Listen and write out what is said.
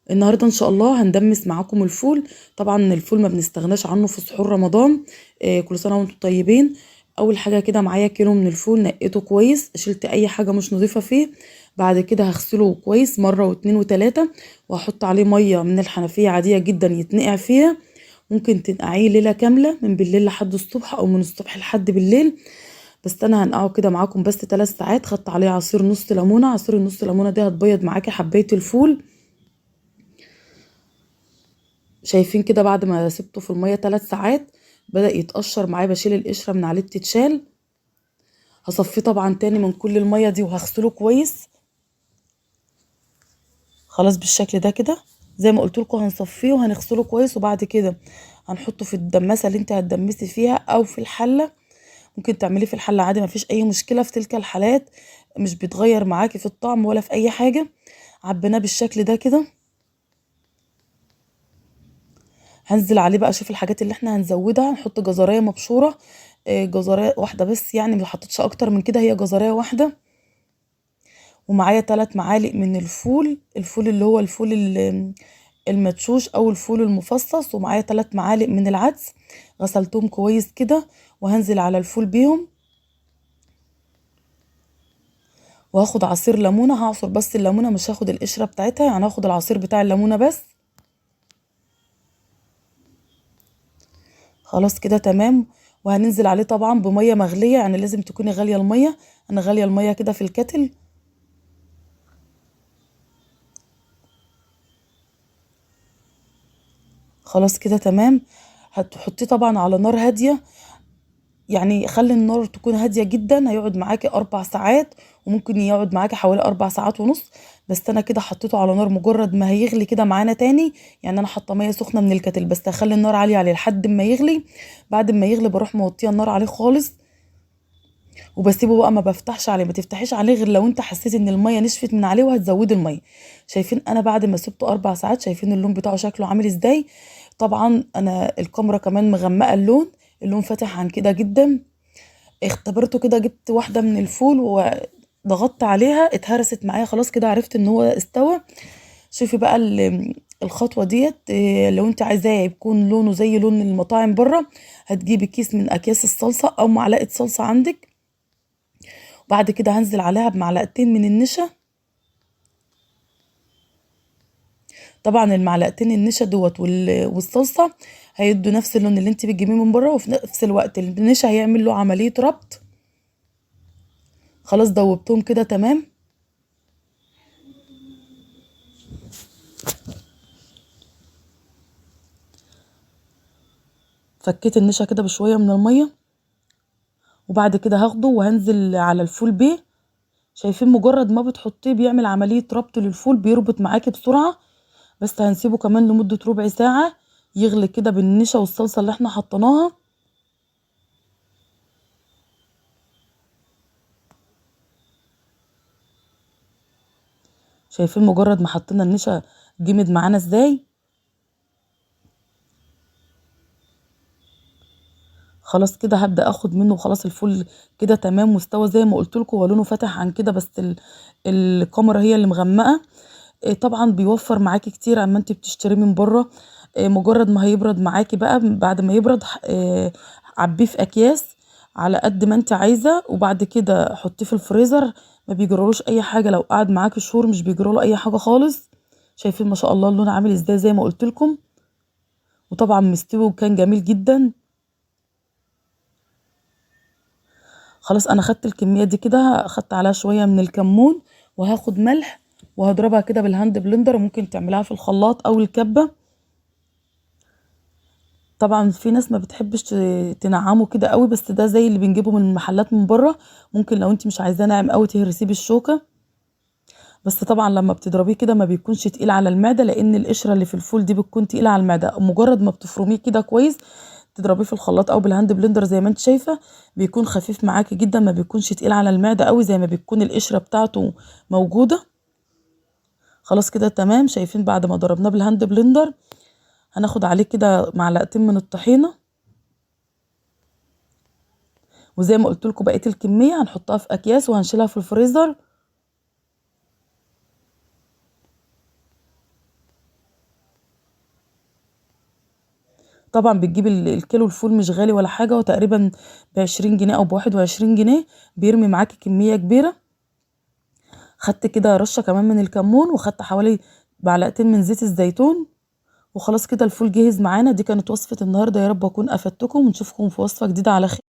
النهارده ان شاء الله هندمس معاكم الفول. طبعا الفول ما بنستغناش عنه في سحور رمضان. كل سنه وانتم طيبين. اول حاجه كده معايا كيلو من الفول، نقيته كويس، شلت اي حاجه مش نظيفه فيه. بعد كده هغسله كويس مره واتنين وتلاته، وهحط عليه ميه من الحنفيه عاديه جدا يتنقع فيها. ممكن تنقعيه ليله كامله من بالليل لحد الصبح او من الصبح لحد بالليل. بس انا هنقعه كده معاكم بس 3 ساعات. خدت عليه عصير نص ليمونه، عصير النص ليمونه ده هتبيض معاكي حبايه الفول. شايفين كده بعد ما سبته في المية 3 ساعات بدأ يتقشر معايا. بشيل القشرة من عليه تتشال. هصفيه طبعا تاني من كل المية دي وهغسله كويس. خلاص بالشكل ده كده زي ما قلت لكم هنصفيه وهنغسله كويس، وبعد كده هنحطه في الدماسة اللي انت هتدمسي فيها او في الحلة. ممكن تعمليه في الحلة عادي، مفيش اي مشكلة في تلك الحالات. مش بيتغير معاكي في الطعم ولا في اي حاجة. عبيناه بالشكل ده كده. هنزل عليه بقى، اشوف الحاجات اللي احنا هنزودها. هنحط جزرية مبشورة، جزرية واحدة بس، يعني ما حطيتش اكتر من كده، هي جزرية واحدة. ومعايا 3 معالق من الفول، الفول اللي هو الفول المدشوش او الفول المفصص. ومعايا 3 معالق من العدس، غسلتهم كويس كده. وهنزل على الفول بيهم. وهاخد عصير ليمونة، هعصر بس الليمونة، مش هاخد القشرة بتاعتها، يعني هاخد العصير بتاع الليمونة بس. خلاص كده تمام. وهننزل عليه طبعا بميه مغليه، يعني لازم تكوني غاليه الميه. انا غاليه الميه كده في الكتل. خلاص كده تمام. هتحطيه طبعا على نار هاديه، يعني خلي النار تكون هاديه جدا. هيقعد معاكي 4 ساعات، وممكن يقعد معاكي حوالي 4 ساعات ونص. بس انا كده حطيته على نار، مجرد ما هيغلي كده معانا تاني. يعني انا حاطه ميه سخنه من الكتل، بس هخلي النار عاليه عليه لحد ما يغلي. بعد ما يغلي بروح موطيه النار عليه خالص، وبسيبه بقى. ما بفتحش عليه، ما تفتحيش عليه غير لو انت حسيت ان الميه نشفت من عليه وهتزودي الميه. شايفين انا بعد ما سبته 4 ساعات، شايفين اللون بتاعه شكله عامل ازاي؟ طبعا انا الكاميرا كمان مغمقه اللون، اللون فاتح عن كده جدا. اختبرته كده، جبت واحده من الفول وضغطت عليها، اتهرست معايا خلاص كده، عرفت ان هو استوى. شوفي بقى الخطوه ديت. لو انت عايزاه يكون لونه زي لون المطاعم بره، هتجيبي كيس من اكياس الصلصه او معلقه صلصه عندك. بعد كده هنزل عليها بمعلقتين من النشا. طبعا المعلقتين النشا دوت والصلصه هيدوا نفس اللون اللي انت بتجيبيه من بره، وفي نفس الوقت النشا هيعمل له عمليه ربط. خلاص دوبتهم كده تمام. فكيت النشا كده بشويه من الميه. وبعد كده هاخده وهنزل على الفول بيه. شايفين مجرد ما بتحطيه بيعمل عمليه ربط للفول، بيربط معاكي بسرعه. بس هنسيبه كمان لمده ربع ساعه يغلي كده بالنشا والصلصه اللي احنا حطيناها. شايفين مجرد ما حطينا النشا جمد معانا ازاي؟ خلاص كده هبدأ اخد منه. خلاص الفول كده تمام واستوى زي ما قلت لكم، ولونه فاتح عن كده، بس الكاميرا هي اللي مغمقه. طبعا بيوفر معاكي كتير عما انت بتشتريه من بره. مجرد ما هيبرد معاكي بقى، بعد ما يبرد عبيه في اكياس على قد ما انت عايزه، وبعد كده حطيه في الفريزر. ما بيجرالوش اي حاجه، لو قعد معاكي شهور مش بيجراله اي حاجه خالص. شايفين ما شاء الله اللون عامل ازاي زي ما قلت لكم. وطبعا مستوي وكان جميل جدا. خلاص انا خدت الكميه دي كده، خدت عليها شويه من الكمون، وهاخد ملح وهضربها كده بالهاند بلندر. وممكن تعملها في الخلاط او الكبه. طبعا في ناس ما بتحبش تنعمه كده قوي، بس ده زي اللي بنجيبه من المحلات من بره. ممكن لو انت مش عايزاه ناعم قوي تهرسيه بالشوكه. بس طبعا لما بتضربيه كده ما بيكونش تقيل على المعده، لان القشره اللي في الفول دي بتكون تقيله على المعده. مجرد ما بتفرميه كده كويس، تضربيه في الخلاط او بالهاند بلندر زي ما انت شايفه، بيكون خفيف معاكي جدا، ما بيكونش تقيل على المعده قوي زي ما بتكون القشره بتاعته موجوده. خلاص كده تمام. شايفين بعد ما ضربناه بالهاند بلندر، هناخد عليه كده معلقتين من الطحينه. وزي ما قلت لكم بقيه الكميه هنحطها في اكياس وهنشيلها في الفريزر. طبعا بتجيب الكيلو الفول مش غالي ولا حاجة، وتقريبا ب20 جنيه او ب21 جنيه، بيرمي معاكي كمية كبيرة. خدت كده رشة كمان من الكمون، وخدت حوالي معلقتين من زيت الزيتون، وخلاص كده الفول جهز معانا. دي كانت وصفة النهاردة، يا رب اكون افدتكم، ونشوفكم في وصفة جديدة على خير.